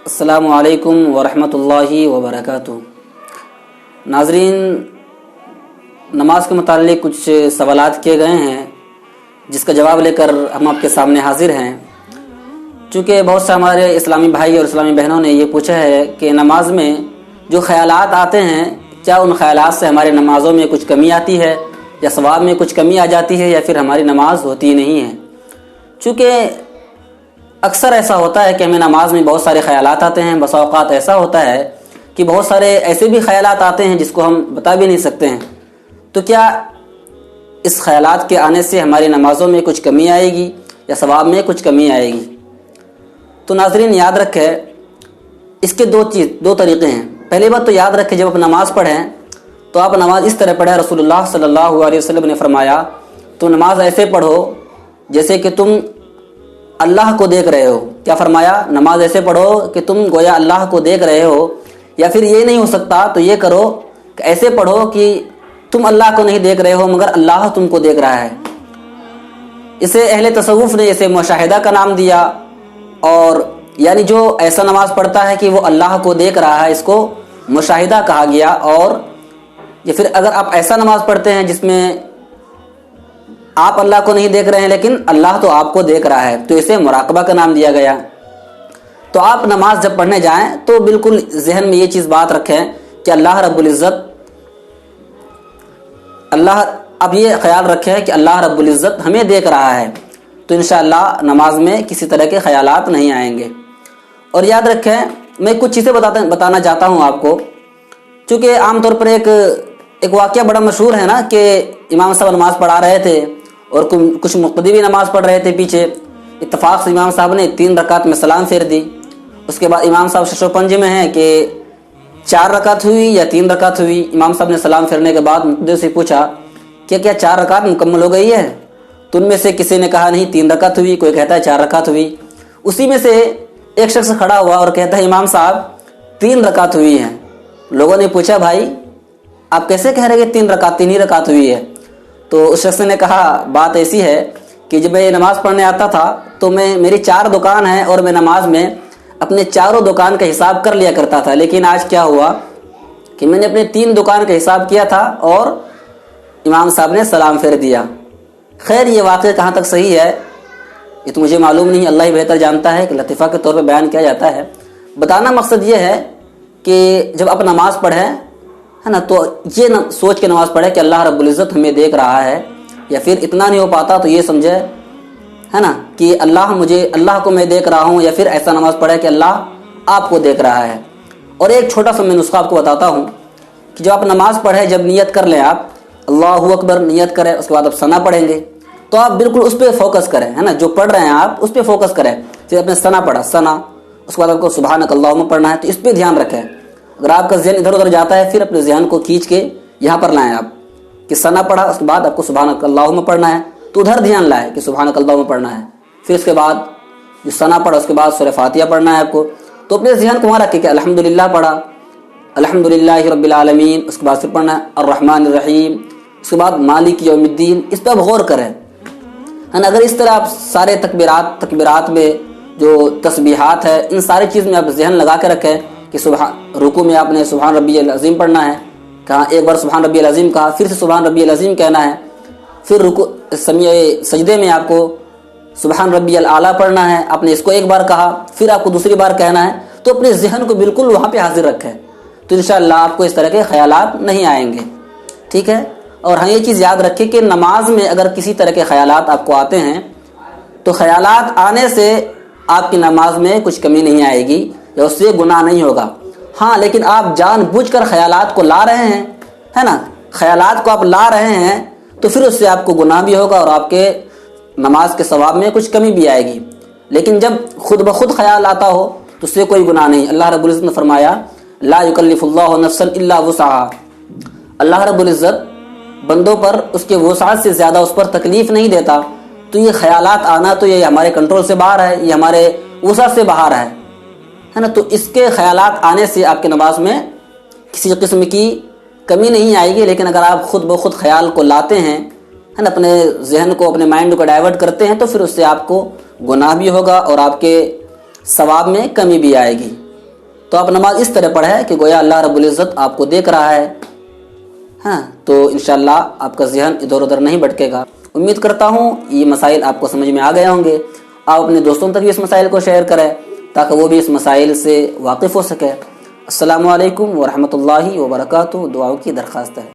السلام علیکم ورحمۃ اللہ وبرکاتہ۔ ناظرین، نماز کے متعلق کچھ سوالات کیے گئے ہیں جس کا جواب لے کر ہم آپ کے سامنے حاضر ہیں۔ چونکہ بہت سے ہمارے اسلامی بھائی اور اسلامی بہنوں نے یہ پوچھا ہے کہ نماز میں جو خیالات آتے ہیں کیا ان خیالات سے ہماری نمازوں میں کچھ کمی آتی ہے یا ثواب میں کچھ کمی آ جاتی ہے یا پھر ہماری نماز ہوتی نہیں ہے۔ چونکہ اکثر ایسا ہوتا ہے کہ ہمیں نماز میں بہت سارے خیالات آتے ہیں، بسا اوقات ایسا ہوتا ہے کہ بہت سارے ایسے بھی خیالات آتے ہیں جس کو ہم بتا بھی نہیں سکتے ہیں۔ تو کیا اس خیالات کے آنے سے ہماری نمازوں میں کچھ کمی آئے گی یا ثواب میں کچھ کمی آئے گی؟ تو ناظرین یاد رکھیں، اس کے دو طریقے ہیں۔ پہلی بات تو یاد رکھیں، جب آپ نماز پڑھیں تو آپ نماز اس طرح پڑھیں، رسول اللہ صلی اللہ علیہ وسلم نے فرمایا تو نماز ایسے پڑھو جیسے کہ تم اللہ کو دیکھ رہے ہو۔ کیا فرمایا؟ نماز ایسے پڑھو کہ تم گویا اللہ کو دیکھ رہے ہو، یا پھر یہ نہیں ہو سکتا تو یہ کرو کہ ایسے پڑھو کہ تم اللہ کو نہیں دیکھ رہے ہو مگر اللہ تم کو دیکھ رہا ہے۔ اسے اہل تصوف نے اسے مشاہدہ کا نام دیا، اور یعنی جو ایسا نماز پڑھتا ہے کہ وہ اللہ کو دیکھ رہا ہے اس کو مشاہدہ کہا گیا۔ اور یا پھر اگر آپ ایسا نماز پڑھتے ہیں جس میں آپ اللہ کو نہیں دیکھ رہے ہیں لیکن اللہ تو آپ کو دیکھ رہا ہے تو اسے مراقبہ کا نام دیا گیا۔ تو آپ نماز جب پڑھنے جائیں تو بالکل ذہن میں یہ چیز بات رکھیں کہ اللہ رب العزت اب یہ خیال رکھیں کہ اللہ رب العزت ہمیں دیکھ رہا ہے، تو انشاءاللہ نماز میں کسی طرح کے خیالات نہیں آئیں گے۔ اور یاد رکھیں، میں کچھ چیزیں بتانا چاہتا ہوں آپ کو، چونکہ عام طور پر ایک واقعہ بڑا مشہور ہے نا کہ امام صاحب نماز پڑھا رہے تھے اور کچھ مقتدی بھی نماز پڑھ رہے تھے پیچھے۔ اتفاق سے امام صاحب نے 3 رکعت میں سلام پھیر دی۔ اس کے بعد امام صاحب شش و پنج میں ہیں کہ 4 رکعت ہوئی یا 3 رکعت ہوئی۔ امام صاحب نے سلام پھیرنے کے بعد مقتدی سے پوچھا کہ کیا 4 رکعت مکمل ہو گئی ہے؟ تو ان میں سے کسی نے کہا نہیں 3 رکعت ہوئی، کوئی کہتا ہے 4 رکعت ہوئی۔ اسی میں سے ایک شخص کھڑا ہوا اور کہتا ہے امام صاحب 3 رکعت ہوئی ہیں۔ لوگوں نے پوچھا بھائی آپ کیسے کہہ رہے کہ 3 ہی رکعت ہوئی ہے؟ تو اس شخص نے کہا بات ایسی ہے کہ جب میں نماز پڑھنے آتا تھا تو میری 4 دکان ہیں اور میں نماز میں اپنے 4 دکان کا حساب کر لیا کرتا تھا، لیکن آج کیا ہوا کہ میں نے اپنے 3 دکان کا حساب کیا تھا اور امام صاحب نے سلام پھیر دیا۔ خیر یہ واقعہ کہاں تک صحیح ہے یہ تو مجھے معلوم نہیں، اللہ ہی بہتر جانتا ہے کہ لطیفہ کے طور پہ بیان کیا جاتا ہے۔ بتانا مقصد یہ ہے کہ جب آپ نماز پڑھیں ہے نا تو یہ سوچ کے نماز پڑھے کہ اللہ رب العزت ہمیں دیکھ رہا ہے، یا پھر اتنا نہیں ہو پاتا تو یہ سمجھے ہے نا کہ اللہ کو میں دیکھ رہا ہوں، یا پھر ایسا نماز پڑھے کہ اللہ آپ کو دیکھ رہا ہے۔ اور ایک چھوٹا سا میں نسخہ آپ کو بتاتا ہوں کہ جب آپ نماز پڑھیں جب نیت کر لیں، آپ اللہ اکبر نیت کریں، اس کے بعد آپ ثنا پڑھیں گے تو آپ بالکل اس پہ فوکس کریں، ہے نا جو پڑھ رہے ہیں آپ اس پہ فوکس کریں۔ جب آپ نے ثنا پڑھا ثنا، اس کے بعد آپ کو سبحانک اللہم پڑھنا ہے تو اس پہ دھیان رکھیں۔ اگر آپ کا ذہن ادھر ادھر جاتا ہے پھر اپنے ذہن کو کھینچ کے یہاں پر لائیں، آپ کہ ثنا پڑھا اس کے بعد آپ کو سبحانک اللہم پڑھنا ہے تو ادھر دھیان لائیں کہ سبحانک اللہم پڑھنا ہے۔ پھر اس کے بعد جو ثنا پڑھا اس کے بعد سورہ فاتحہ پڑھنا ہے آپ کو، تو اپنے ذہن کو وہاں رکھیں کہ الحمدللہ پڑھا، الحمدللہ رب العالمین، اس کے بعد پھر پڑھنا ہے الرحمن الرحیم، اس کے بعد مالک یوم الدین۔ اس پہ آپ غور کریں، ہے نا۔ اگر اس طرح آپ سارے تکبیرات میں جو تسبیحات ہے ان ساری چیز میں آپ ذہن لگا کے رکھیں کہ رکوع میں آپ نے سبحان ربی العظیم پڑھنا ہے، کہاں ایک بار سبحان ربی العظیم کہا، پھر سے سبحان ربی العظیم کہنا ہے، پھر سجدے میں آپ کو سبحان ربی الاعلیٰ پڑھنا ہے، آپ نے اس کو ایک بار کہا پھر آپ کو دوسری بار کہنا ہے، تو اپنے ذہن کو بالکل وہاں پہ حاضر رکھیں تو انشاءاللہ آپ کو اس طرح کے خیالات نہیں آئیں گے، ٹھیک ہے۔ اور ہاں یہ چیز یاد رکھیں کہ نماز میں اگر کسی طرح کے خیالات آپ کو آتے ہیں تو خیالات آنے سے آپ کی نماز میں کچھ کمی نہیں آئے گی یا اس سے گناہ نہیں ہوگا۔ ہاں لیکن آپ جان بوجھ کر خیالات کو لا رہے ہیں، ہے نا، خیالات کو آپ لا رہے ہیں تو پھر اس سے آپ کو گناہ بھی ہوگا اور آپ کے نماز کے ثواب میں کچھ کمی بھی آئے گی۔ لیکن جب خود بخود خیال آتا ہو تو اس سے کوئی گناہ نہیں۔ اللہ رب العزت نے فرمایا لا یکلف اللہ نفسا الا وسعها، اللہ رب العزت بندوں پر اس کے وسعت سے زیادہ اس پر تکلیف نہیں دیتا۔ تو یہ خیالات آنا تو یہ ہمارے کنٹرول سے باہر ہے، یہ ہمارے وسعت سے باہر ہے نا۔ تو اس کے خیالات آنے سے آپ کی نماز میں کسی قسم کی کمی نہیں آئے گی، لیکن اگر آپ خود بخود خیال کو لاتے ہیں، ہے نا، اپنے ذہن کو اپنے مائنڈ کو ڈائیورٹ کرتے ہیں تو پھر اس سے آپ کو گناہ بھی ہوگا اور آپ کے ثواب میں کمی بھی آئے گی۔ تو آپ نماز اس طرح پڑھیں کہ گویا اللہ رب العزت آپ کو دیکھ رہا ہے، ہاں، تو انشاءاللہ آپ کا ذہن ادھر ادھر نہیں بھٹکے گا۔ امید کرتا ہوں یہ مسائل آپ کو سمجھ میں آ گئے ہوں گے۔ آپ اپنے دوستوں تک بھی اس مسائل کو شیئر کریں تاکہ وہ بھی اس مسائل سے واقف ہو سکے۔ السلام علیکم ورحمۃ اللہ وبرکاتہ، دعاؤں کی درخواست ہے۔